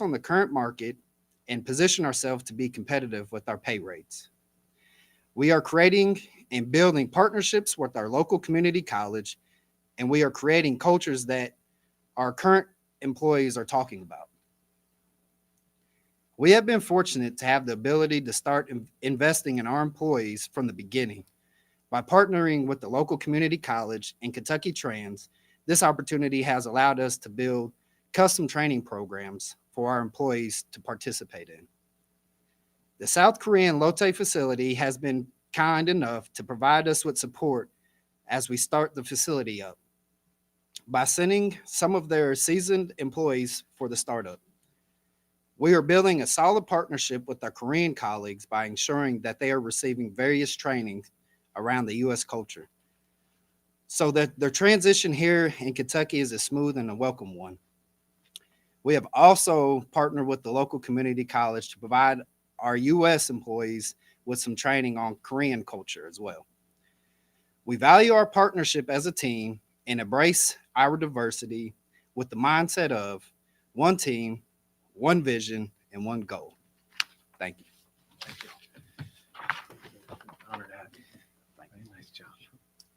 on the current market and position ourselves to be competitive with our pay rates. We are creating and building partnerships with our local community college, and we are creating cultures that our current employees are talking about. We have been fortunate to have the ability to start investing in our employees from the beginning. By partnering with the local community college and Kentucky Trans, this opportunity has allowed us to build custom training programs for our employees to participate in. The South Korean Lotte facility has been kind enough to provide us with support as we start the facility up by sending some of their seasoned employees for the startup. We are building a solid partnership with our Korean colleagues by ensuring that they are receiving various trainings around the U.S. culture so that their transition here in Kentucky is a smooth and a welcome one. We have also partnered with the local community college to provide our U.S. employees with some training on Korean culture as well. We value our partnership as a team and embrace our diversity with the mindset of one team, one vision, and one goal. Thank you. Thank you. Honored to have you. Nice job.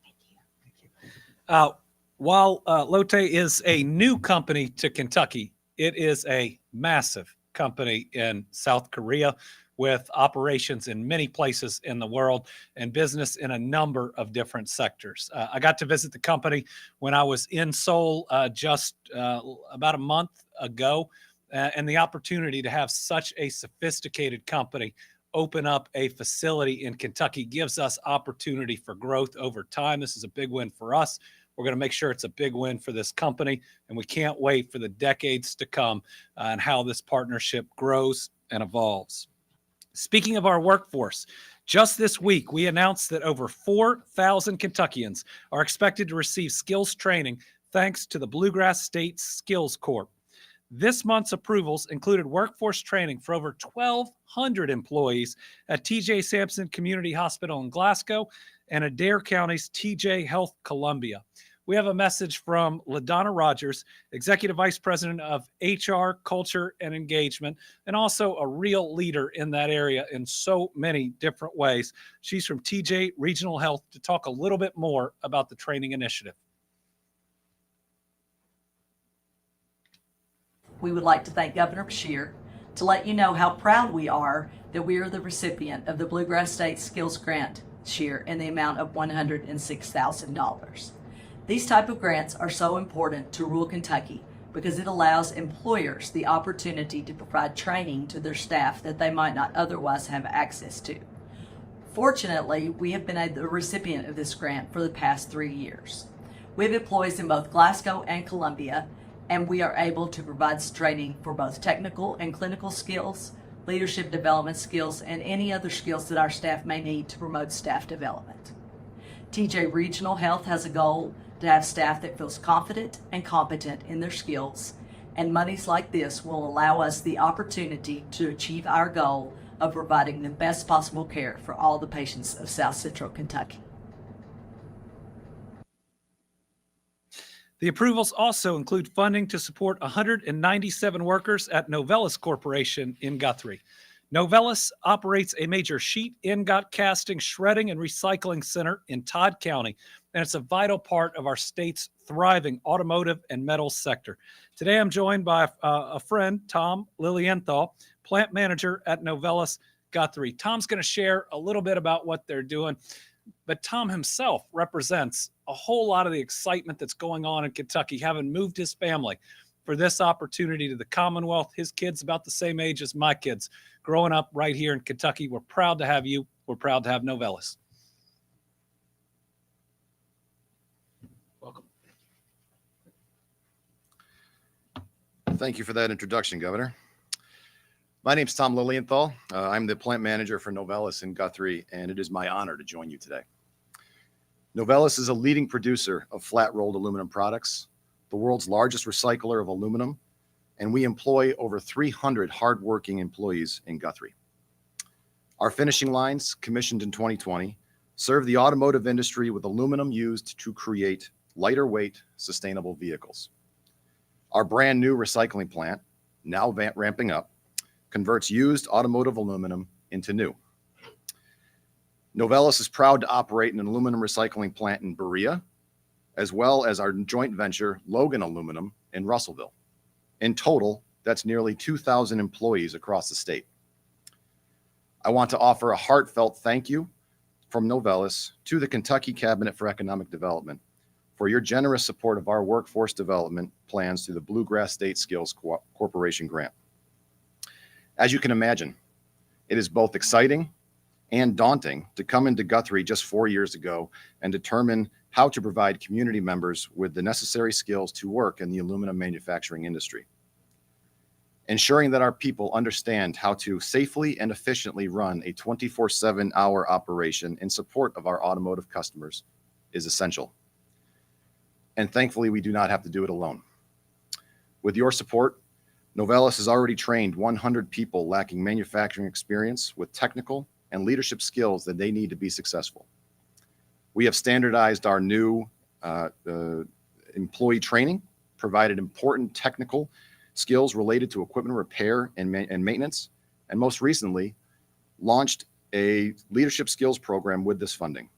Thank you. Thank you. While Lotte is a new company to Kentucky, it is a massive company in South Korea with operations in many places in the world and business in a number of different sectors. I got to visit the company when I was in Seoul just about a month ago, and the opportunity to have such a sophisticated company open up a facility in Kentucky gives us opportunity for growth over time. This is a big win for us. We're going to make sure it's a big win for this company, and we can't wait for the decades to come and how this partnership grows and evolves. Speaking of our workforce, just this week, we announced that over 4,000 Kentuckians are expected to receive skills training thanks to the Bluegrass State Skills Corp. This month's approvals included workforce training for over 1,200 employees at TJ Sampson Community Hospital in Glasgow and Adair County's TJ Health Columbia. We have a message from LaDonna Rogers, Executive Vice President of HR, Culture, and Engagement, and also a real leader in that area in so many different ways. She's from TJ Regional Health to talk a little bit more about the training initiative. We would like to thank Governor Beshear to let you know how proud we are that we are the recipient of the Bluegrass State Skills Grant this year in the amount of $106,000. These type of grants are so important to rural Kentucky because it allows employers the opportunity to provide training to their staff that they might not otherwise have access to. Fortunately, we have been the recipient of this grant for the past 3 years. We have employees in both Glasgow and Columbia, and we are able to provide training for both technical and clinical skills, leadership development skills, and any other skills that our staff may need to promote staff development. TJ Regional Health has a goal to have staff that feels confident and competent in their skills, and monies like this will allow us the opportunity to achieve our goal of providing the best possible care for all the patients of South Central Kentucky. The approvals also include funding to support 197 workers at Novellus Corporation in Guthrie. Novellus operates a major sheet, ingot casting, shredding, and recycling center in Todd County, and it's a vital part of our state's thriving automotive and metals sector. Today, I'm joined by a friend, Tom Lilienthal, plant manager at Novellus Guthrie. Tom's going to share a little bit about what they're doing, but Tom himself represents a whole lot of the excitement that's going on in Kentucky, having moved his family for this opportunity to the Commonwealth. His kids about the same age as my kids, growing up right here in Kentucky. We're proud to have you. We're proud to have Novellus. Welcome. Thank you for that introduction, Governor. My name's Tom Lilienthal. I'm the plant manager for Novellus in Guthrie, and it is my honor to join you today. Novellus is a leading producer of flat-rolled aluminum products, the world's largest recycler of aluminum, and we employ over 300 hardworking employees in Guthrie. Our finishing lines, commissioned in 2020, serve the automotive industry with aluminum used to create lighter weight, sustainable vehicles. Our brand new recycling plant, now ramping up, converts used automotive aluminum into new. Novelis is proud to operate an aluminum recycling plant in Berea, as well as our joint venture, Logan Aluminum, in Russellville. In total, that's nearly 2,000 employees across the state. I want to offer a heartfelt thank you from Novelis to the Kentucky Cabinet for Economic Development for your generous support of our workforce development plans through the Bluegrass State Skills Corporation grant. As you can imagine, it is both exciting and daunting to come into Guthrie just 4 years ago and determine how to provide community members with the necessary skills to work in the aluminum manufacturing industry. Ensuring that our people understand how to safely and efficiently run a 24/7 hour operation in support of our automotive customers is essential. And thankfully, we do not have to do it alone. With your support, Novelis has already trained 100 people lacking manufacturing experience with technical and leadership skills that they need to be successful. We have standardized our new employee training, provided important technical skills related to equipment repair and maintenance, and most recently, launched a leadership skills program with this funding.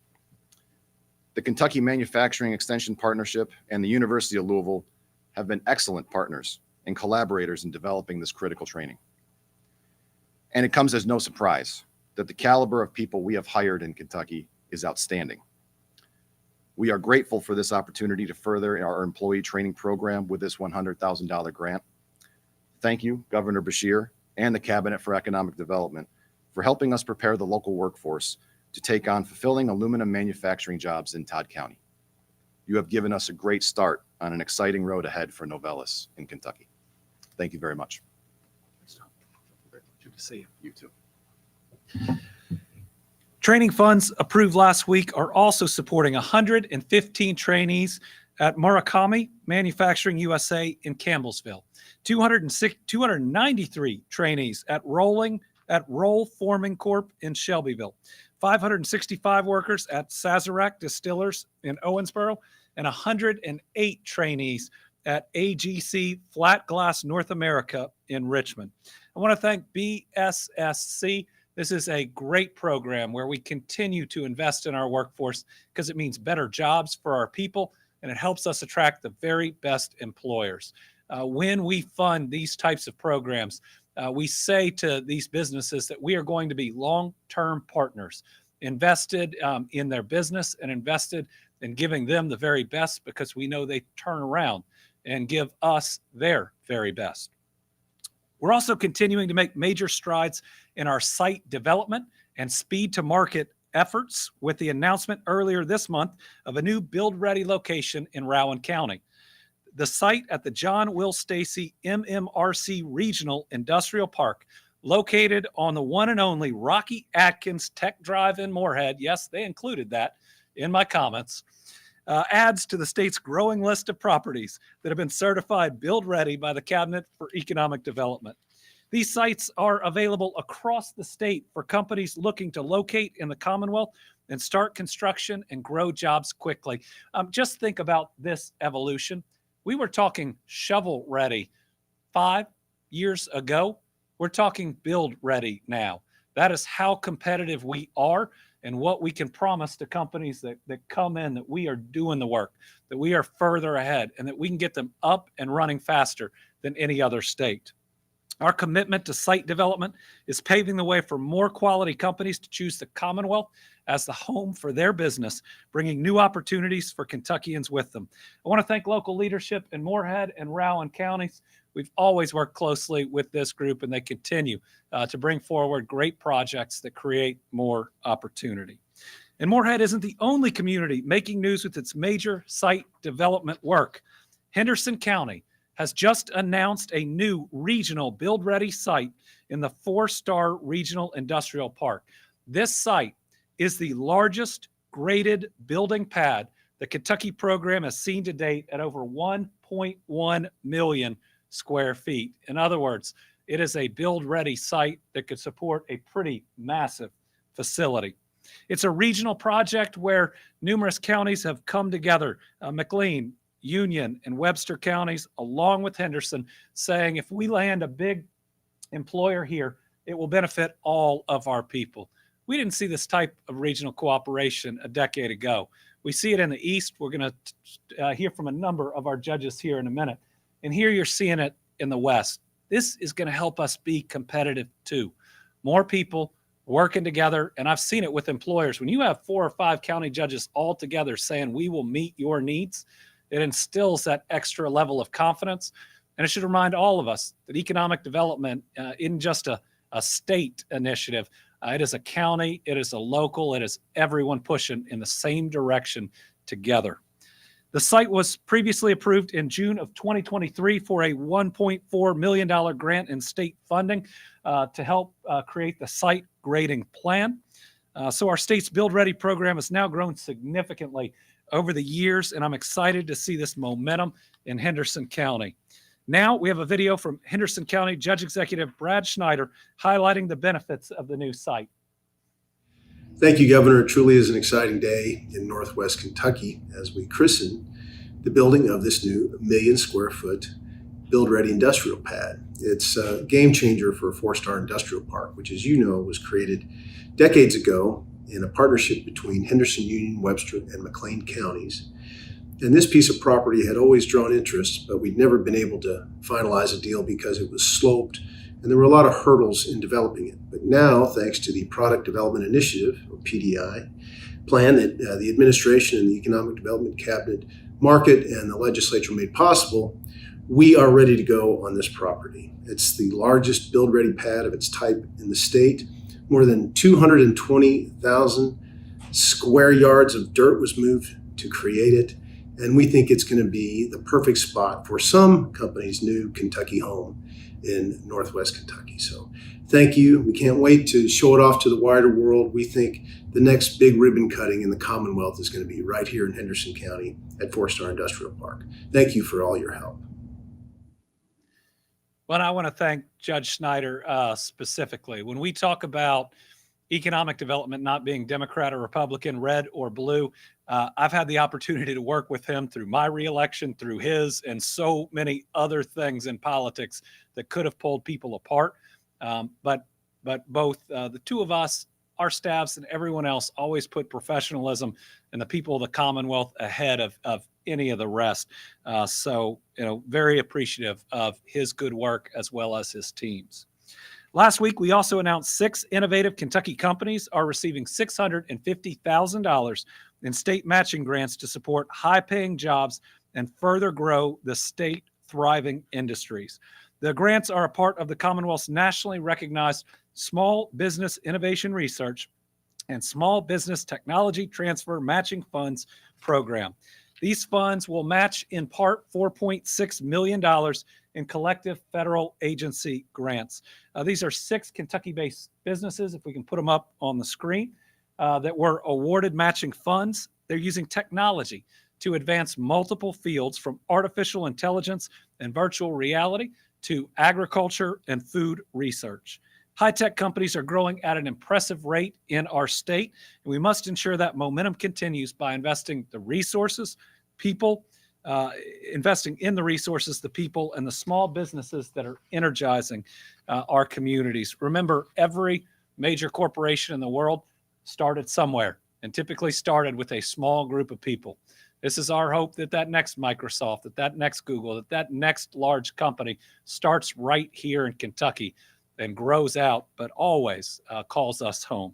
The Kentucky Manufacturing Extension Partnership and the University of Louisville have been excellent partners and collaborators in developing this critical training. And it comes as no surprise that the caliber of people we have hired in Kentucky is outstanding. We are grateful for this opportunity to further our employee training program with this $100,000 grant. Thank you, Governor Beshear and the Cabinet for Economic Development for helping us prepare the local workforce to take on fulfilling aluminum manufacturing jobs in Todd County. You have given us a great start on an exciting road ahead for Novelis in Kentucky. Thank you very much. Good to see you. You too. Training funds approved last week are also supporting 115 trainees at Murakami Manufacturing USA in Campbellsville, 293 trainees at Roll Forming Corp in Shelbyville, 565 workers at Sazerac Distillers in Owensboro, and 108 trainees at AGC Flat Glass North America in Richmond. I want to thank BSSC. This is a great program where we continue to invest in our workforce because it means better jobs for our people and it helps us attract the very best employers. When we fund these types of programs, we say to these businesses that we are going to be long-term partners, invested in their business and invested in giving them the very best because we know they turn around and give us their very best. We're also continuing to make major strides in our site development and speed to market efforts with the announcement earlier this month of a new build-ready location in Rowan County. The site at the John Will Stacy MMRC Regional Industrial Park, located on the one and only Rocky Atkins Tech Drive in Moorhead, yes, they included that in my comments, adds to the state's growing list of properties that have been certified build-ready by the Cabinet for Economic Development. These sites are available across the state for companies looking to locate in the Commonwealth and start construction and grow jobs quickly. Just think about this evolution. We were talking shovel ready 5 years ago. We're talking build ready now. That is how competitive we are and what we can promise to companies that come in, that we are doing the work, that we are further ahead, and that we can get them up and running faster than any other state. Our commitment to site development is paving the way for more quality companies to choose the Commonwealth as the home for their business, bringing new opportunities for Kentuckians with them. I want to thank local leadership in Moorhead and Rowan counties. We've always worked closely with this group, and they continue to bring forward great projects that create more opportunity. And Moorhead isn't the only community making news with its major site development work. Henderson County has just announced a new regional build-ready site in the 4-star Regional Industrial Park. This site is the largest graded building pad the Kentucky program has seen to date at over 1.1 million square feet. In other words, it is a build-ready site that could support a pretty massive facility. It's a regional project where numerous counties have come together. McLean, Union, and Webster counties, along with Henderson, saying if we land a big employer here, it will benefit all of our people. We didn't see this type of regional cooperation a decade ago. We see it in the East. We're going to hear from a number of our judges here in a minute. And here you're seeing it in the West. This is going to help us be competitive too. More people working together. And I've seen it with employers. When you have 4 or 5 county judges all together saying, we will meet your needs, it instills that extra level of confidence. And it should remind all of us that economic development isn't just a state initiative. It is a county, it is a local, it is everyone pushing in the same direction together. The site was previously approved in June of 2023 for a $1.4 million grant in state funding to help create the site grading plan. So our state's Build Ready program has now grown significantly over the years, and I'm excited to see this momentum in Henderson County. Now we have a video from Henderson County Judge Executive Brad Schneider highlighting the benefits of the new site. Thank you, Governor. It truly is an exciting day in Northwest Kentucky as we christen the building of this new 1 million square foot Build Ready industrial pad. It's a game changer for a 4-star industrial park, which, as you know, was created decades ago in a partnership between Henderson, Union, Webster, and McLean counties. And this piece of property had always drawn interest, but we'd never been able to finalize a deal because it was sloped and there were a lot of hurdles in developing it. But now, thanks to the Product Development Initiative, or PDI, plan that the administration and the Economic Development Cabinet market and the legislature made possible, we are ready to go on this property. It's the largest build-ready pad of its type in the state. More than 220,000 square yards of dirt was moved to create it. And we think it's going to be the perfect spot for some company's new Kentucky home in Northwest Kentucky. So thank you. We can't wait to show it off to the wider world. We think the next big ribbon cutting in the Commonwealth is going to be right here in Henderson County at 4-Star Industrial Park. Thank you for all your help. Well, I want to thank Judge Schneider specifically. When we talk about economic development not being Democrat or Republican, red or blue, I've had the opportunity to work with him through my reelection, through his, and so many other things in politics that could have pulled people apart. But both the two of us, our staffs, and everyone else always put professionalism and the people of the Commonwealth ahead of any of the rest. So, very appreciative of his good work as well as his teams. Last week, we also announced 6 innovative Kentucky companies are receiving $650,000 in state matching grants to support high-paying jobs and further grow the state thriving industries. The grants are a part of the Commonwealth's nationally recognized Small Business Innovation Research and Small Business Technology Transfer Matching Funds program. These funds will match in part $4.6 million in collective federal agency grants. These are 6 Kentucky-based businesses, if we can put them up on the screen, that were awarded matching funds. They're using technology to advance multiple fields from artificial intelligence and virtual reality to agriculture and food research. High-tech companies are growing at an impressive rate in our state, and we must ensure that momentum continues by investing the resources, people, investing in the resources, the people, and the small businesses that are energizing our communities. Remember, every major corporation in the world started somewhere and typically started with a small group of people. This is our hope that that next Microsoft, that next Google, that next large company starts right here in Kentucky and grows out, but always calls us home.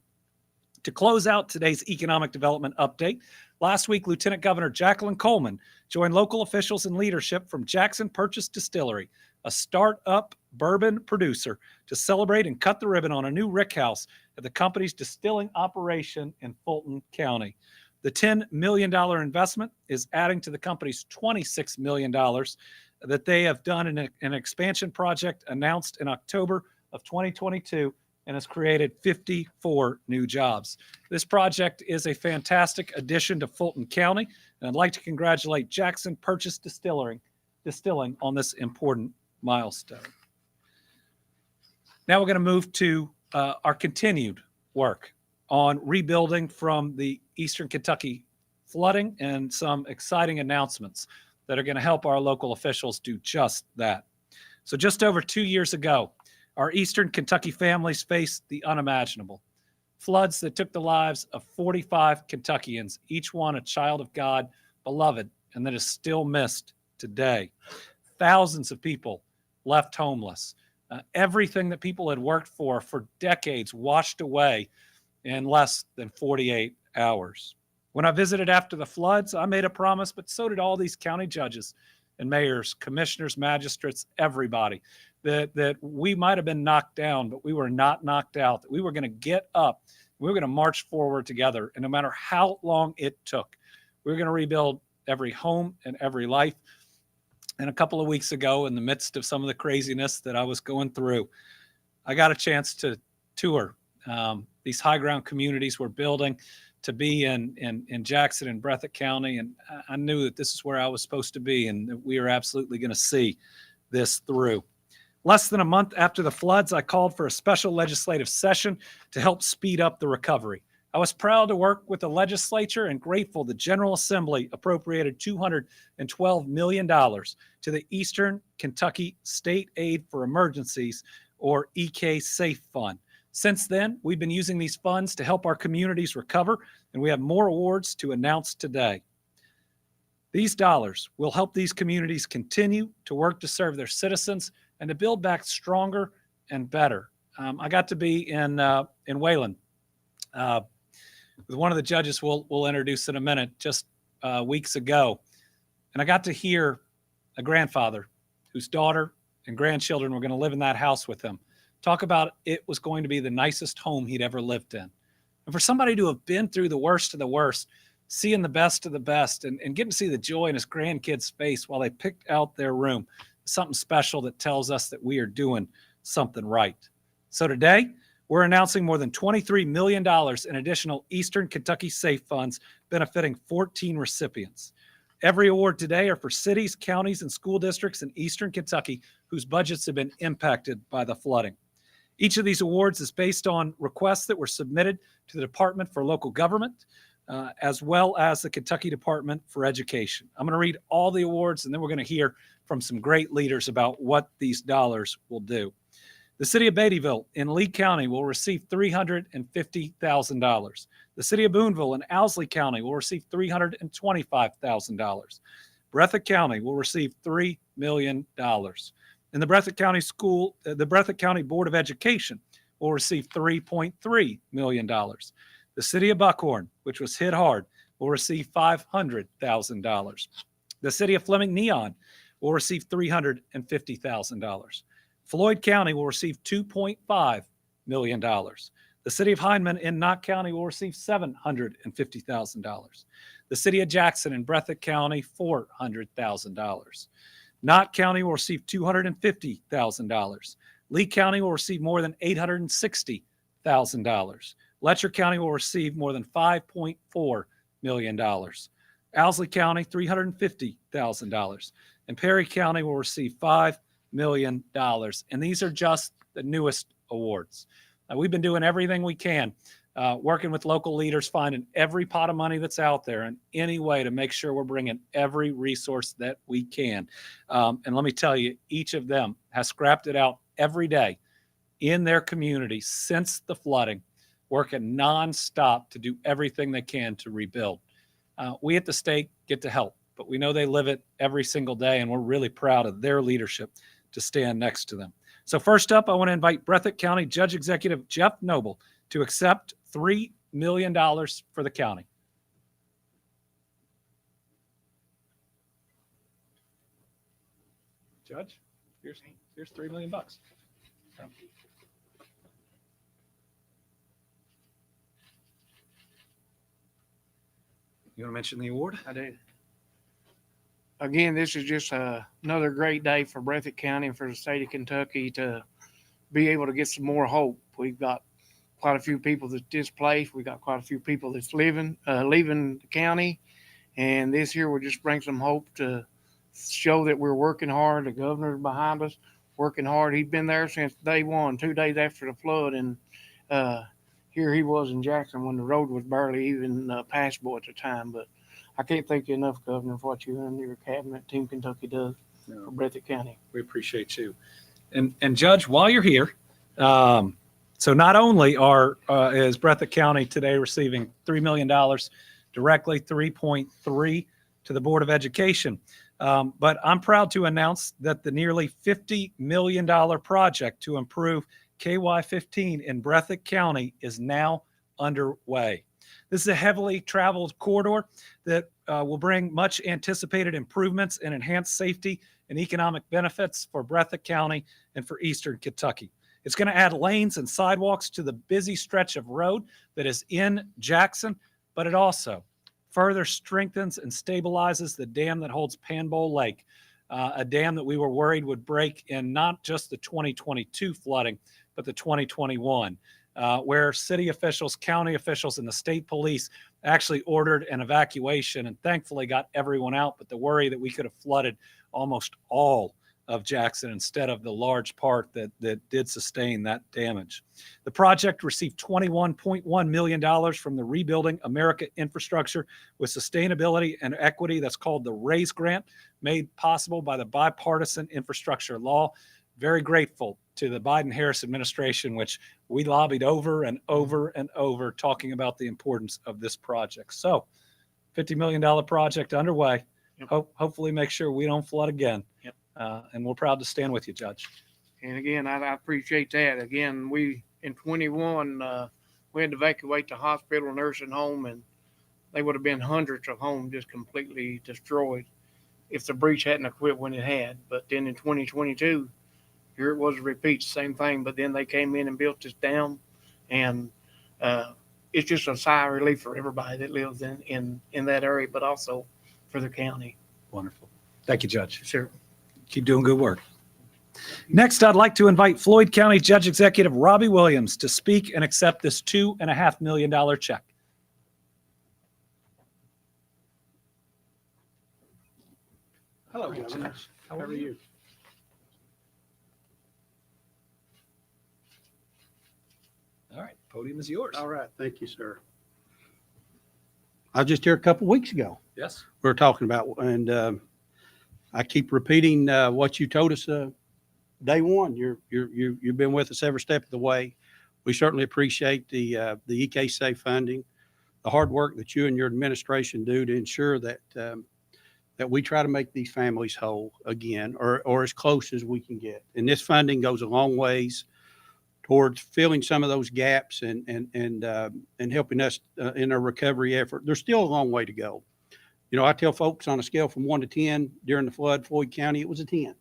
To close out today's economic development update, last week, Lieutenant Governor Jacqueline Coleman joined local officials and leadership from Jackson Purchase Distillery, a start-up bourbon producer, to celebrate and cut the ribbon on a new rickhouse at the company's distilling operation in Fulton County. The $10 million investment is adding to the company's $26 million that they have done in an expansion project announced in October of 2022 and has created 54 new jobs. This project is a fantastic addition to Fulton County, and I'd like to congratulate Jackson Purchase Distilling on this important milestone. Now we're going to move to our continued work on rebuilding from the Eastern Kentucky flooding and some exciting announcements that are going to help our local officials do just that. So just over 2 years ago, our Eastern Kentucky families faced the unimaginable. Floods that took the lives of 45 Kentuckians, each one a child of God, beloved, and that is still missed today. Thousands of people left homeless. Everything that people had worked for decades washed away in less than 48 hours. When I visited after the floods, I made a promise, but so did all these county judges and mayors, commissioners, magistrates, everybody, that we might have been knocked down, but we were not knocked out, that we were going to get up, we were going to march forward together, and no matter how long it took, we were going to rebuild every home and every life. And a couple of weeks ago, in the midst of some of the craziness that I was going through, I got a chance to tour these high ground communities we're building, to be in Jackson and Breathitt County. And I knew that this is where I was supposed to be, and that we are absolutely going to see this through. Less than a month after the floods, I called for a special legislative session to help speed up the recovery. I was proud to work with the legislature and grateful the General Assembly appropriated $212 million to the Eastern Kentucky State Aid for Emergencies, or EK SAFE Fund. Since then, we've been using these funds to help our communities recover, and we have more awards to announce today. These dollars will help these communities continue to work to serve their citizens and to build back stronger and better. I got to be in Wayland with one of the judges we'll introduce in a minute, just weeks ago, and I got to hear a grandfather whose daughter and grandchildren were going to live in that house with him talk about it was going to be the nicest home he'd ever lived in. And for somebody to have been through the worst of the worst, seeing the best of the best, and getting to see the joy in his grandkids' face while they picked out their room, something special that tells us that we are doing something right. So today, we're announcing more than $23 million in additional Eastern Kentucky SAFE funds benefiting 14 recipients. Every award today are for cities, counties, and school districts in Eastern Kentucky whose budgets have been impacted by the flooding. Each of these awards is based on requests that were submitted to the Department for Local Government, as well as the Kentucky Department for Education. I'm going to read all the awards, and then we're going to hear from some great leaders about what these dollars will do. The City of Beattyville in Lee County will receive $350,000. The City of Boonville in Owsley County will receive $325,000. Breathitt County will receive $3 million. And the Breathitt County Board of Education will receive $3.3 million. The City of Buckhorn, which was hit hard, will receive $500,000. The City of Fleming Neon will receive $350,000. Floyd County will receive $2.5 million. The City of Hindman in Knott County will receive $750,000. The City of Jackson in Breathitt County, $400,000. Knott County will receive $250,000. Lee County will receive more than $860,000. Letcher County will receive more than $5.4 million. Owsley County, $350,000. And Perry County will receive $5 million. And these are just the newest awards. We've been doing everything we can, working with local leaders, finding every pot of money that's out there in any way to make sure we're bringing every resource that we can. And let me tell you, each of them has scrapped it out every day in their community since the flooding, working nonstop to do everything they can to rebuild. We at the state get to help, but we know they live it every single day, and we're really proud of their leadership to stand next to them. So first up, I want to invite Breathitt County Judge Executive Jeff Noble to accept $3 million for the county. Judge, here's $3 million. You want to mention the award? I do. Again, this is just another great day for Breathitt County and for the state of Kentucky to be able to get some more hope. We've got quite a few people that's displaced. We got quite a few people that's leaving the county, and this here will just bring some hope to show that we're working hard. The governor's behind us, working hard. He's been there since day one, 2 days after the flood, and here he was in Jackson when the road was barely even passable at the time. But I can't thank you enough, Governor, for what you and your cabinet, Team Kentucky, does for Breathitt County. We appreciate you. And Judge, while you're here, so not only is Breathitt County today receiving $3 million directly, 3.3 to the Board of Education, but I'm proud to announce that the nearly $50 million project to improve KY-15 in Breathitt County is now underway. This is a heavily traveled corridor that will bring much anticipated improvements and enhanced safety and economic benefits for Breathitt County and for Eastern Kentucky. It's going to add lanes and sidewalks to the busy stretch of road that is in Jackson, but it also further strengthens and stabilizes the dam that holds Panbowl Lake, a dam that we were worried would break in not just the 2022 flooding, but the 2021, where city officials, county officials, and the state police actually ordered an evacuation and thankfully got everyone out, but the worry that we could have flooded almost all of Jackson instead of the large part that did sustain that damage. The project received $21.1 million from the Rebuilding America Infrastructure with Sustainability and Equity. That's called the RAISE grant, made possible by the Bipartisan Infrastructure Law. Very grateful to the Biden-Harris administration, which we lobbied over and over and over, talking about the importance of this project. So, $50 million project underway. Yep. Hopefully make sure we don't flood again. Yep. And we're proud to stand with you, Judge. And again, I appreciate that. Again, we in 21 we had to evacuate the hospital, nursing home, and they would have been hundreds of homes just completely destroyed if the breach hadn't quit when it had. But then in 2022, here it was a repeat, same thing. But then they came in and built this dam, and it's just a sigh of relief for everybody that lives in that area, but also for the county. Wonderful. Thank you, Judge. Sure. Keep doing good work. Next, I'd like to invite Floyd County Judge Executive Robbie Williams to speak and accept this $2.5 million check. Hello, Judge. How are you? All right, podium is yours. All right, thank you, sir. I was just here a couple of weeks ago. Yes. We were talking about, and I keep repeating what you told us day one. You've been with us every step of the way. We certainly appreciate the EK funding, the hard work that you and your administration do to ensure that that we try to make these families whole again, or as close as we can get. And this funding goes a long ways towards filling some of those gaps and helping us in our recovery effort. There's still a long way to go. You know, I tell folks on a scale from 1 to 10 during the flood, Floyd County, it was a 10.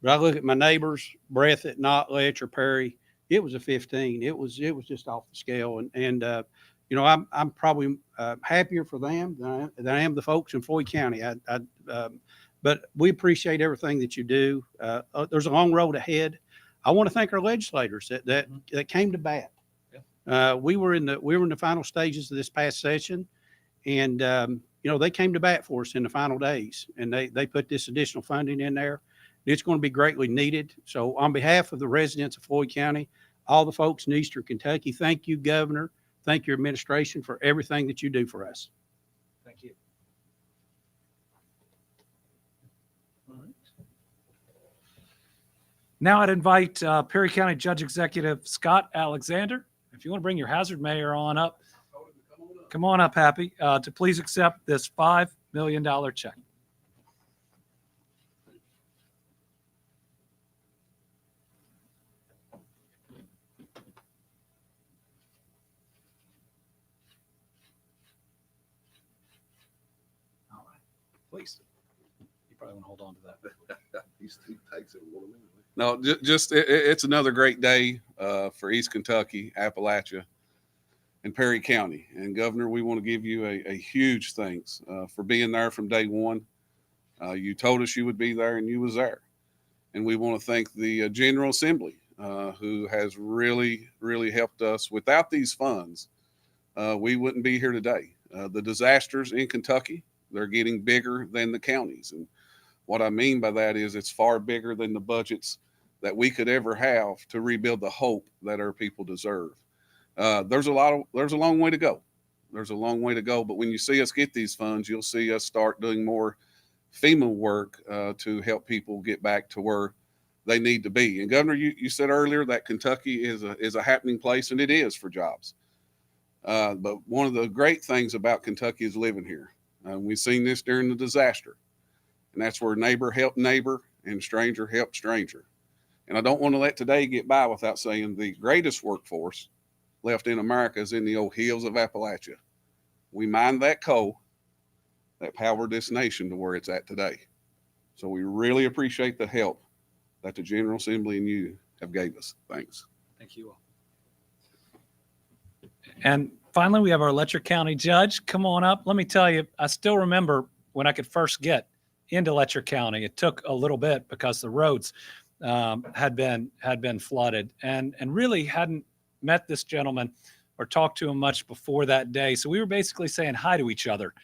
But I look at my neighbors, Breathitt, Nottletch, or Perry, it was a 15. It was just off the scale. And you know, I'm probably happier for them than I am the folks in Floyd County. But we appreciate everything that you do. There's a long road ahead. I want to thank our legislators that came to bat. Yeah. We were in the final stages of this past session, and you know, they came to bat for us in the final days, and they put this additional funding in there. It's going to be greatly needed. So on behalf of the residents of Floyd County, all the folks in Eastern Kentucky, thank you, Governor. Thank your administration for everything that you do for us. Thank you. All right. Now I'd invite Perry County Judge Executive Scott Alexander. If you want to bring your hazard mayor on up, come on up, Happy, to please accept this $5 million check. All right, please. You probably want to hold on to that. These two takes it one minute. No, it's another great day for East Kentucky, Appalachia, and Perry County. And Governor, we want to give you a huge thanks for being there from day one. You told us you would be there, and you was there. And we want to thank the General Assembly, who has really, really helped us. Without these funds, we wouldn't be here today. The disasters in Kentucky, they're getting bigger than the counties. And what I mean by that is it's far bigger than the budgets that we could ever have to rebuild the hope that our people deserve. There's a long way to go. There's a long way to go, but when you see us get these funds, you'll see us start doing more FEMA work to help people get back to where they need to be. And Governor, you said earlier that Kentucky is a happening place, and it is for jobs. But one of the great things about Kentucky is living here. We've seen this during the disaster, and that's where neighbor helped neighbor and stranger helped stranger. And I don't want to let today get by without saying the greatest workforce left in America is in the old hills of Appalachia. We mined that coal that powered this nation to where it's at today. So we really appreciate the help that the General Assembly and you have gave us. Thanks. Thank you all. And finally, we have our Letcher County judge. Come on up. Let me tell you, I still remember when I could first get into Letcher County. It took a little bit because the roads had been flooded, and really hadn't met this gentleman or talked to him much before that day. So we were basically saying hi to each other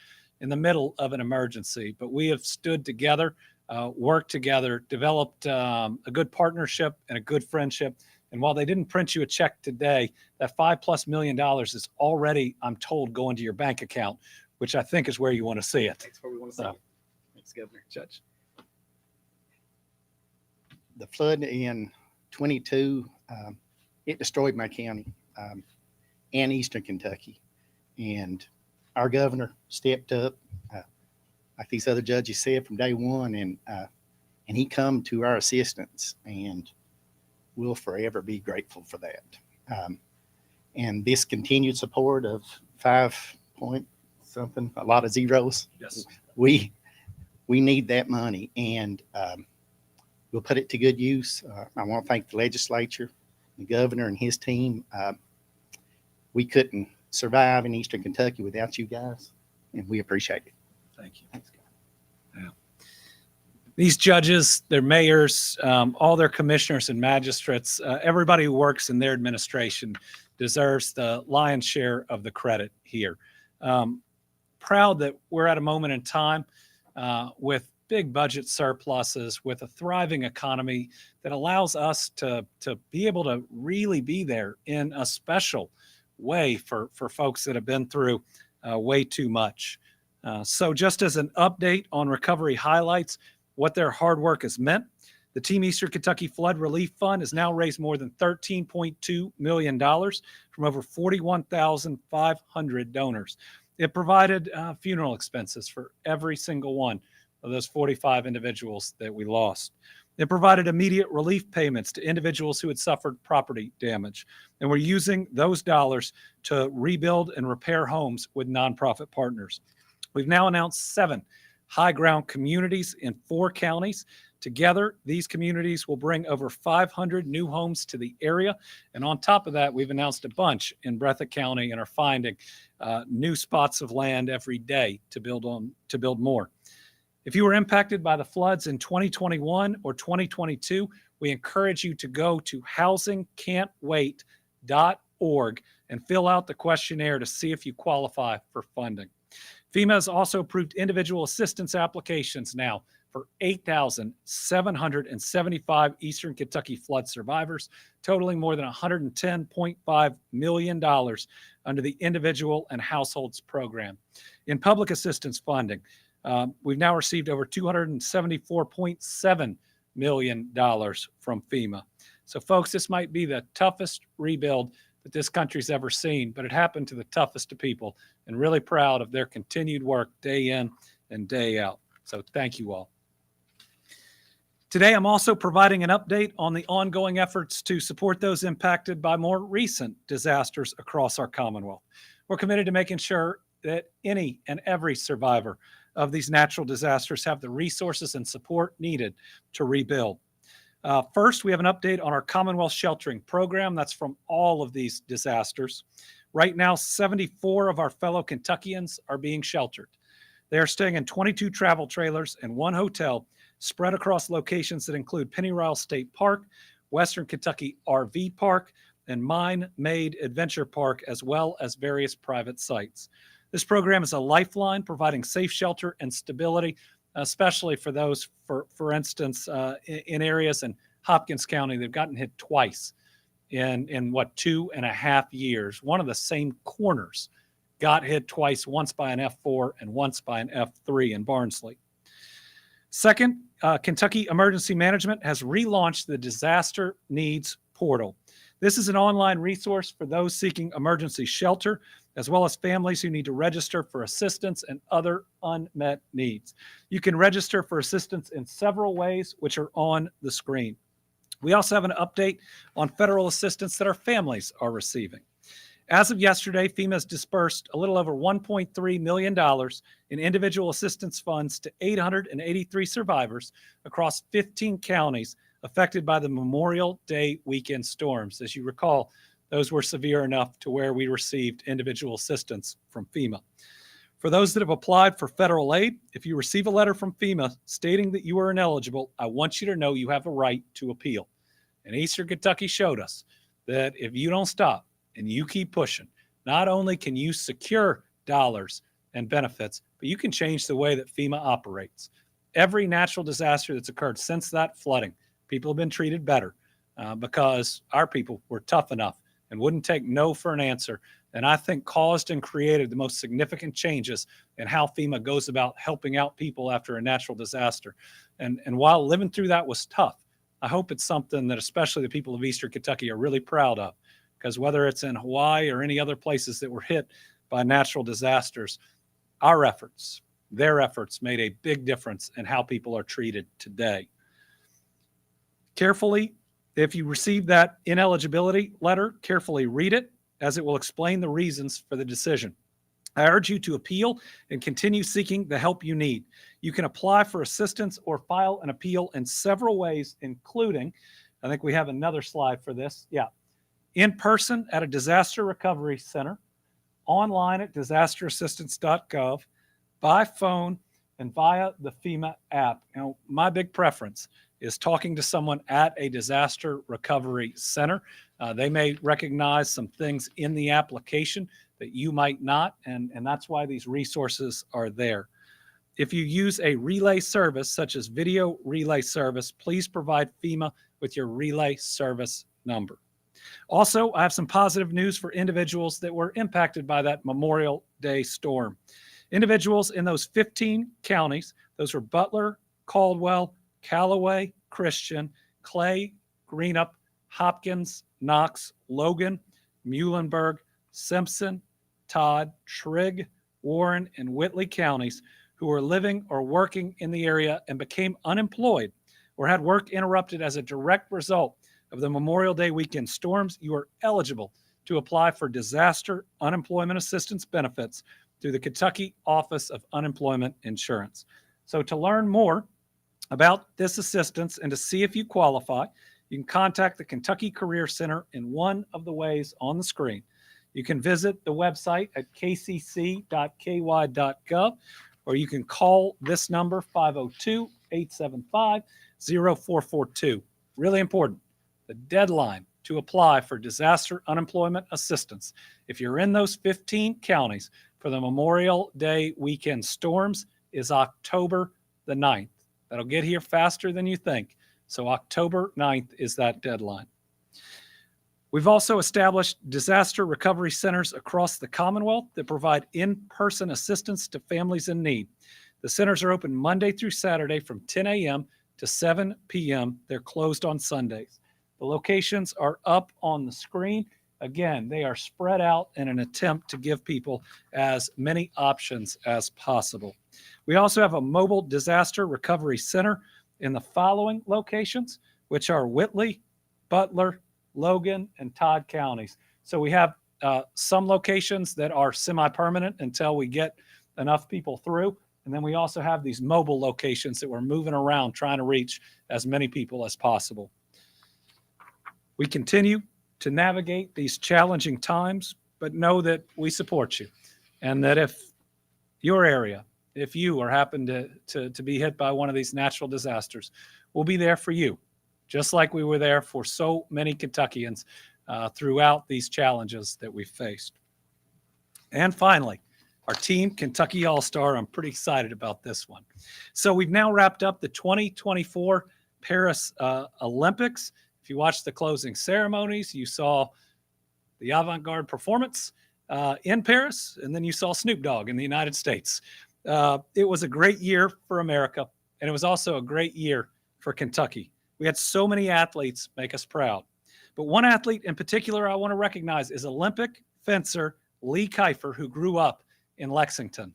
in the middle of an emergency. But we have stood together, worked together, developed a good partnership and a good friendship. And while they didn't print you a check today, that $5+ million is already, I'm told, going to your bank account, which I think is where you want to see it. That's where we want to see it. Thanks, Governor. Judge. The flood in 22, it destroyed my county and Eastern Kentucky. And our governor stepped up, like these other judges said, from day one, and he come to our assistance, and we'll forever be grateful for that. And this continued support of 5 point something, a lot of zeros. Yes. We need that money, and we'll put it to good use. I want to thank the legislature, the governor, and his team. We couldn't survive in Eastern Kentucky without you guys, and we appreciate it. Thank you. Yeah. These judges, their mayors, all their commissioners and magistrates, everybody who works in their administration deserves the lion's share of the credit here. Proud that we're at a moment in time with big budget surpluses, with a thriving economy that allows us to be able to really be there in a special way for folks that have been through way too much. So just as an update on recovery highlights, what their hard work has meant, the Team Eastern Kentucky Flood Relief Fund has now raised more than $13.2 million from over 41,500 donors. It provided funeral expenses for every single one of those 45 individuals that we lost. It provided immediate relief payments to individuals who had suffered property damage. And we're using those dollars to rebuild and repair homes with nonprofit partners. We've now announced 7 high ground communities in 4 counties. Together, these communities will bring over 500 new homes to the area. And on top of that, we've announced a bunch in Breathitt County and are finding new spots of land every day to build more. If you were impacted by the floods in 2021 or 2022, we encourage you to go to housingcan'twait.org and fill out the questionnaire to see if you qualify for funding. FEMA has also approved individual assistance applications now for 8,775 Eastern Kentucky flood survivors, totaling more than $110.5 million under the Individual and Households Program. In public assistance funding, we've now received over $274.7 million from FEMA. So folks, this might be the toughest rebuild that this country's ever seen, but it happened to the toughest of people, and really proud of their continued work day in and day out. So thank you all. Today, I'm also providing an update on the ongoing efforts to support those impacted by more recent disasters across our Commonwealth. We're committed to making sure that any and every survivor of these natural disasters have the resources and support needed to rebuild. First, we have an update on our Commonwealth Sheltering Program. That's from all of these disasters. Right now, 74 of our fellow Kentuckians are being sheltered. They are staying in 22 travel trailers and 1 hotel spread across locations that include Pennyrile State Park, Western Kentucky RV Park, and Mine Made Adventure Park, as well as various private sites. This program is a lifeline providing safe shelter and stability, especially for those, for instance, in areas in Hopkins County, they've gotten hit twice in 2.5 years. One of the same corners got hit twice, once by an F4 and once by an F3 in Barnsley. Second, Kentucky Emergency Management has relaunched the Disaster Needs Portal. This is an online resource for those seeking emergency shelter, as well as families who need to register for assistance and other unmet needs. You can register for assistance in several ways, which are on the screen. We also have an update on federal assistance that our families are receiving. As of yesterday, FEMA has dispersed a little over $1.3 million in individual assistance funds to 883 survivors across 15 counties affected by the Memorial Day weekend storms. As you recall, those were severe enough to where we received individual assistance from FEMA. For those that have applied for federal aid, if you receive a letter from FEMA stating that you are ineligible, I want you to know you have a right to appeal. And Eastern Kentucky showed us that if you don't stop and you keep pushing, not only can you secure dollars and benefits, but you can change the way that FEMA operates. Every natural disaster that's occurred since that flooding, people have been treated better because our people were tough enough and wouldn't take no for an answer. And I think caused and created the most significant changes in how FEMA goes about helping out people after a natural disaster. And while living through that was tough, I hope it's something that especially the people of Eastern Kentucky are really proud of, because whether it's in Hawaii or any other places that were hit by natural disasters, our efforts, their efforts made a big difference in how people are treated today. Carefully, if you receive that ineligibility letter, carefully read it, as it will explain the reasons for the decision. I urge you to appeal and continue seeking the help you need. You can apply for assistance or file an appeal in several ways, including, I think we have another slide for this. Yeah. In person at a disaster recovery center, online at disasterassistance.gov, by phone, and via the FEMA app. Now, my big preference is talking to someone at a disaster recovery center. They may recognize some things in the application that you might not, and that's why these resources are there. If you use a relay service, such as video relay service, please provide FEMA with your relay service number. Also, I have some positive news for individuals that were impacted by that Memorial Day storm. Individuals in those 15 counties, those were Butler, Caldwell, Callaway, Christian, Clay, Greenup, Hopkins, Knox, Logan, Muhlenberg, Simpson, Todd, Trigg, Warren, and Whitley counties who were living or working in the area and became unemployed or had work interrupted as a direct result of the Memorial Day weekend storms, you are eligible to apply for disaster unemployment assistance benefits through the Kentucky Office of Unemployment Insurance. So to learn more about this assistance and to see if you qualify, you can contact the Kentucky Career Center in one of the ways on the screen. You can visit the website at kcc.ky.gov, or you can call this number, 502-875-0442. Really important, the deadline to apply for disaster unemployment assistance, if you're in those 15 counties for the Memorial Day weekend storms, is October the 9th. That'll get here faster than you think. So October 9th is that deadline. We've also established disaster recovery centers across the Commonwealth that provide in-person assistance to families in need. The centers are open Monday through Saturday from 10 a.m. to 7 p.m. They're closed on Sundays. The locations are up on the screen. Again, they are spread out in an attempt to give people as many options as possible. We also have a mobile disaster recovery center in the following locations, which are Whitley, Butler, Logan, and Todd counties. So we have some locations that are semi-permanent until we get enough people through. And then we also have these mobile locations that we're moving around trying to reach as many people as possible. We continue to navigate these challenging times, but know that we support you. And that if your area, if you are happen to be hit by one of these natural disasters, we'll be there for you, just like we were there for so many Kentuckians throughout these challenges that we've faced. And finally, our team, Kentucky All-Star, I'm pretty excited about this one. So we've now wrapped up the 2024 Paris Olympics. If you watched the closing ceremonies, you saw the avant-garde performance. in Paris, and then you saw Snoop Dogg in the United States. It was a great year for America, and it was also a great year for Kentucky. We had so many athletes make us proud. But one athlete in particular I want to recognize is Olympic fencer Lee Kiefer, who grew up in Lexington.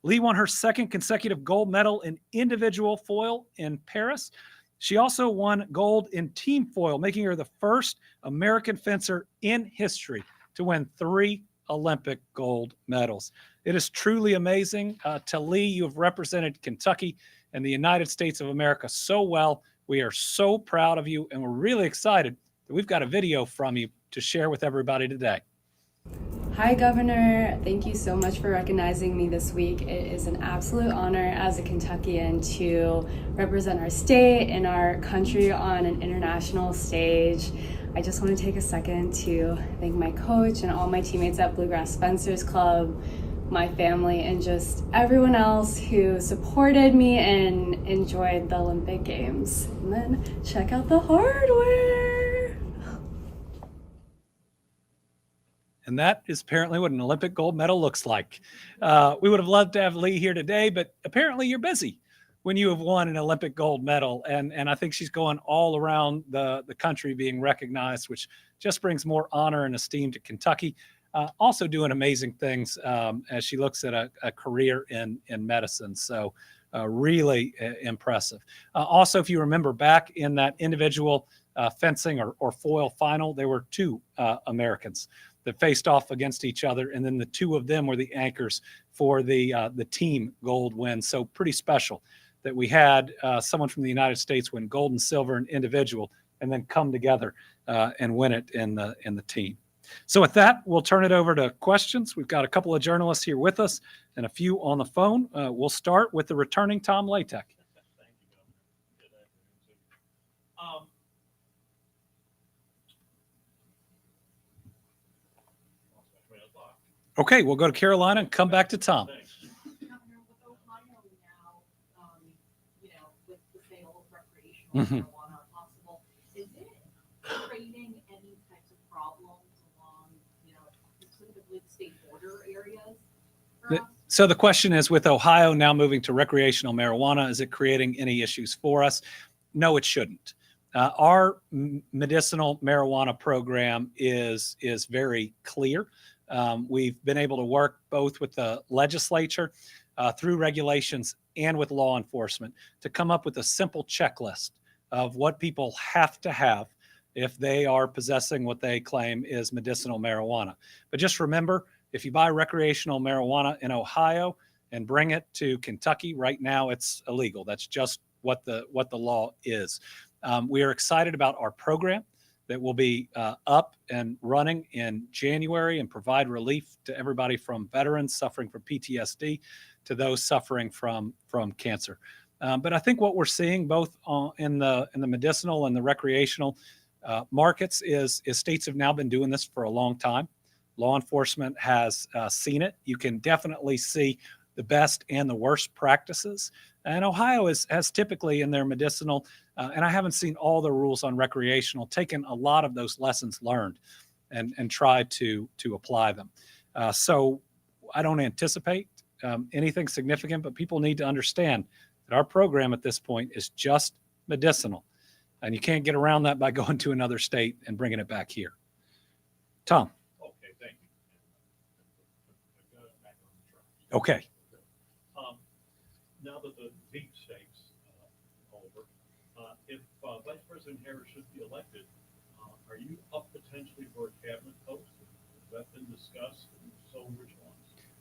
Lee won her second consecutive gold medal in individual foil in Paris. She also won gold in team foil, making her the first American fencer in history to win 3 Olympic gold medals. It is truly amazing. To Lee, you have represented Kentucky and the United States of America so well. We are so proud of you, and we're really excited that we've got a video from you to share with everybody today. Hi, Governor. Thank you so much for recognizing me this week. It is an absolute honor as a Kentuckian to represent our state and our country on an international stage. I just want to take a second to thank my coach and all my teammates at Bluegrass Fencers Club, my family, and just everyone else who supported me and enjoyed the Olympic Games. And then check out the hardware. And that is apparently what an Olympic gold medal looks like. We would have loved to have Lee here today, but apparently you're busy when you have won an Olympic gold medal. And I think she's going all around the country being recognized, which just brings more honor and esteem to Kentucky. Also doing amazing things as she looks at a career in medicine. So really impressive. Also, if you remember back in that individual fencing or foil final, there were 2 Americans that faced off against each other, and then the 2 of them were the anchors for the team gold win. So pretty special that we had someone from the United States win gold and silver in individual, and then come together and win it in the team. So with that, we'll turn it over to questions. We've got a couple of journalists here with us and a few on the phone. We'll start with the returning Tom Latek. Okay, we'll go to Carolina and come back to Tom. Governor, with Ohio now, with the sale of recreational Mhm. marijuana possible, is it creating any types of problems along, specifically the state border areas for us? So the question is, with Ohio now moving to recreational marijuana, is it creating any issues for us? No, it shouldn't. Our medicinal marijuana program is very clear. We've been able to work both with the legislature through regulations and with law enforcement to come up with a simple checklist of what people have to have if they are possessing what they claim is medicinal marijuana. But just remember, if you buy recreational marijuana in Ohio and bring it to Kentucky, right now it's illegal. That's just what the law is. We are excited about our program that will be up and running in January and provide relief to everybody from veterans suffering from PTSD to those suffering from cancer. But I think what we're seeing both in the medicinal and the recreational markets is states have now been doing this for a long time. Law enforcement has seen it. You can definitely see the best and the worst practices. And Ohio has typically in their medicinal, and I haven't seen all the rules on recreational, taken a lot of those lessons learned and tried to apply them. So I don't anticipate anything significant, but people need to understand that our program at this point is just medicinal. And you can't get around that by going to another state and bringing it back here. Tom. Okay, thank you. Okay. Now that the deep state's over, if Vice President Harris should be elected, are you up potentially for a cabinet post? Has that been discussed? And so which ones?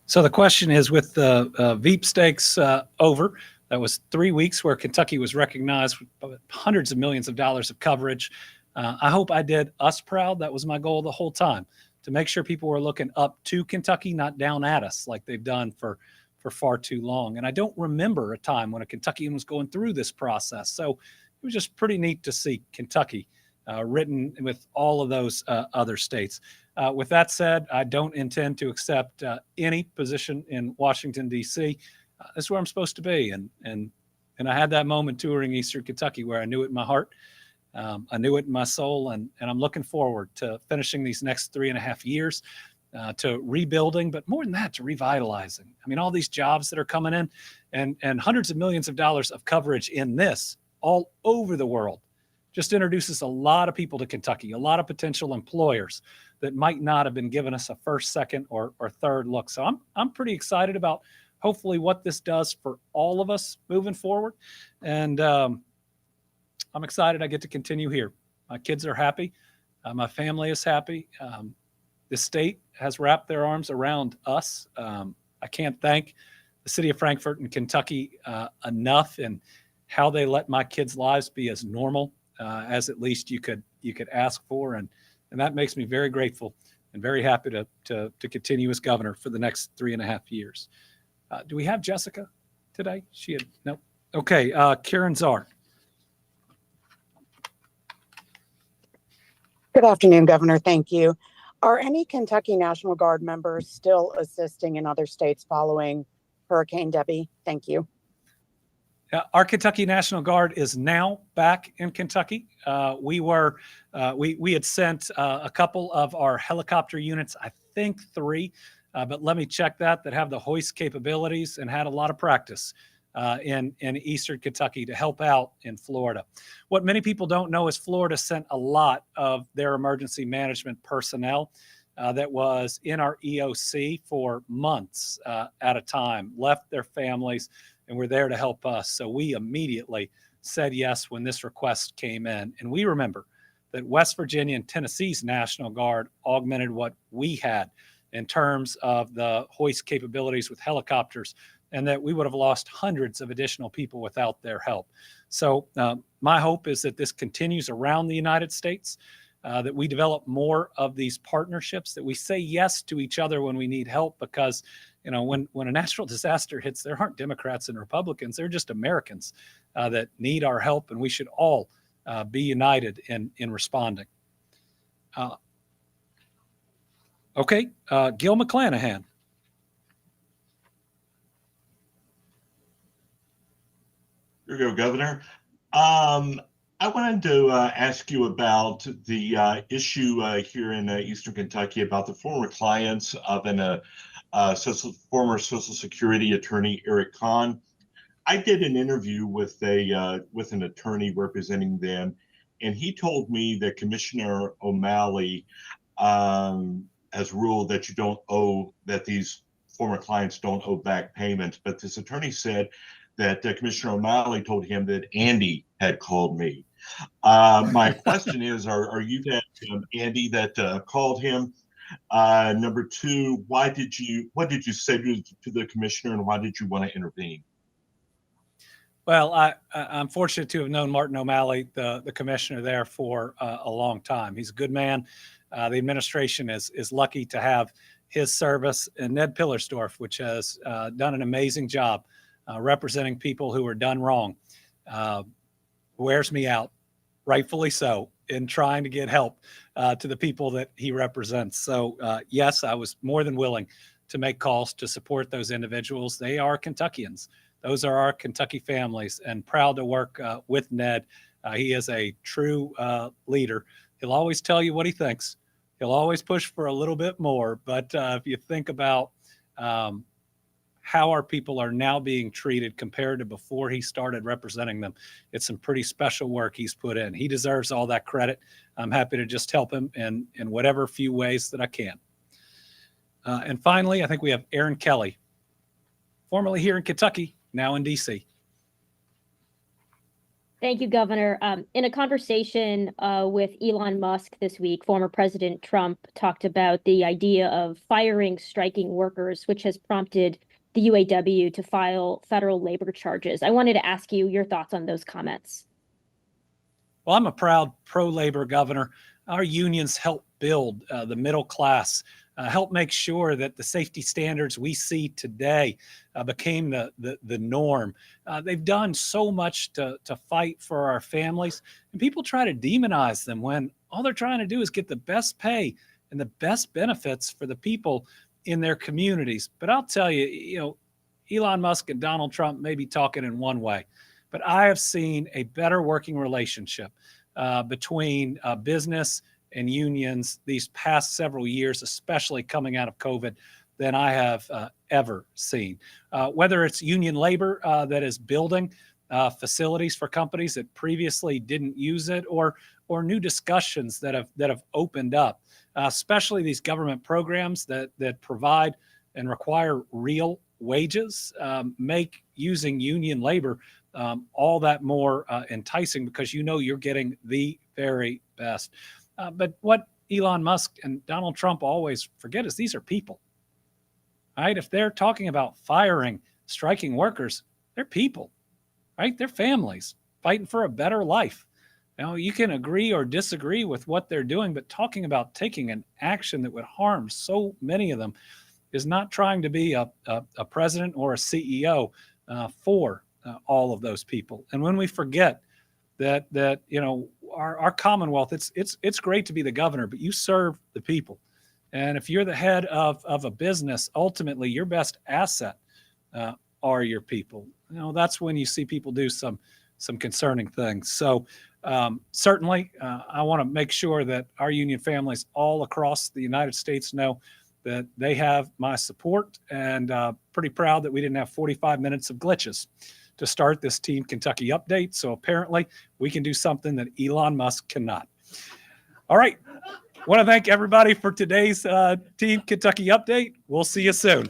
So the question is, with the Veep stakes over, that was 3 weeks where Kentucky was recognized with hundreds of millions of dollars of coverage. I hope I did us proud. That was my goal the whole time, to make sure people were looking up to Kentucky, not down at us like they've done for far too long. And I don't remember a time when a Kentuckian was going through this process. So it was just pretty neat to see Kentucky written with all of those other states. With that said, I don't intend to accept any position in Washington, D.C. This is where I'm supposed to be. And I had that moment touring Eastern Kentucky where I knew it in my heart. I knew it in my soul. And I'm looking forward to finishing these next 3.5 years to rebuilding, but more than that, to revitalizing. I mean, all these jobs that are coming in and hundreds of millions of dollars of coverage in this all over the world just introduces a lot of people to Kentucky, a lot of potential employers that might not have been given us a first, second, or third look. So I'm pretty excited about hopefully what this does for all of us moving forward. And I'm excited I get to continue here. My kids are happy. My family is happy. The state has wrapped their arms around us. I can't thank the city of Frankfort and Kentucky enough in how they let my kids' lives be as normal as at least you could ask for, and that makes me very grateful and very happy to continue as governor for the next 3.5 years. Do we have Jessica today? She had no. Okay, Karen Czar. Good afternoon, Governor. Thank you. Are any Kentucky National Guard members still assisting in other states following Hurricane Debbie? Thank you. Our Kentucky National Guard is now back in Kentucky. We had sent a couple of our helicopter units, I think 3, but let me check that have the hoist capabilities and had a lot of practice in Eastern Kentucky to help out in Florida. What many people don't know is Florida sent a lot of their emergency management personnel that was in our EOC for months at a time, left their families, and were there to help us. So we immediately said yes when this request came in. And we remember that West Virginia and Tennessee's National Guard augmented what we had in terms of the hoist capabilities with helicopters, and that we would have lost hundreds of additional people without their help. So my hope is that this continues around the United States, that we develop more of these partnerships, that we say yes to each other when we need help, because when a natural disaster hits, there aren't Democrats and Republicans. They're just Americans that need our help, and we should all be united in responding. Okay, Gil McClanahan. Here you go, Governor. I wanted to ask you about the issue here in Eastern Kentucky about the former clients of former Social Security attorney, Eric Kahn. I did an interview with an attorney representing them, and he told me that Commissioner O'Malley has ruled that these former clients don't owe back payments. But this attorney said that Commissioner O'Malley told him that Andy had called me. My question is, are you that Andy that called him? Number 2, what did you say to the commissioner, and why did you want to intervene? Well, I'm fortunate to have known Martin O'Malley, the commissioner there, for a long time. He's a good man. The administration is lucky to have his service, and Ned Pillersdorf, which has done an amazing job representing people who are done wrong, wears me out, rightfully so, in trying to get help to the people that he represents. So yes, I was more than willing to make calls to support those individuals. They are Kentuckians. Those are our Kentucky families, and proud to work with Ned. He is a true leader. He'll always tell you what he thinks. He'll always push for a little bit more. But if you think about how our people are now being treated compared to before he started representing them, it's some pretty special work he's put in. He deserves all that credit. I'm happy to just help him in whatever few ways that I can. And finally, I think we have Aaron Kelly, formerly here in Kentucky, now in D.C. Thank you, Governor. In a conversation with Elon Musk this week, former President Trump talked about the idea of firing striking workers, which has prompted the UAW to file federal labor charges. I wanted to ask you your thoughts on those comments. Well, I'm a proud pro-labor governor. Our unions help build the middle class, help make sure that the safety standards we see today became the norm. They've done so much to fight for our families, and people try to demonize them when all they're trying to do is get the best pay and the best benefits for the people in their communities. But I'll tell you, Elon Musk and Donald Trump may be talking in one way, but I have seen a better working relationship between business in unions these past several years, especially coming out of COVID, than I have ever seen. Whether it's union labor that is building facilities for companies that previously didn't use it, or new discussions that have opened up, especially these government programs that provide and require real wages, make using union labor all that more enticing, because you're getting the very best. But what Elon Musk and Donald Trump always forget is these are people, right? If they're talking about firing striking workers, they're people, right? They're families fighting for a better life. You can agree or disagree with what they're doing, but talking about taking an action that would harm so many of them is not trying to be a president or a CEO for all of those people. And when we forget that our Commonwealth, it's great to be the governor, but you serve the people. And if you're the head of a business, ultimately your best asset are your people. That's when you see people do some concerning things. So certainly, I want to make sure that our union families all across the United States know that they have my support, and pretty proud that we didn't have 45 minutes of glitches to start this Team Kentucky update. So apparently we can do something that Elon Musk cannot. All right. Want to thank everybody for today's Team Kentucky update. We'll see you soon.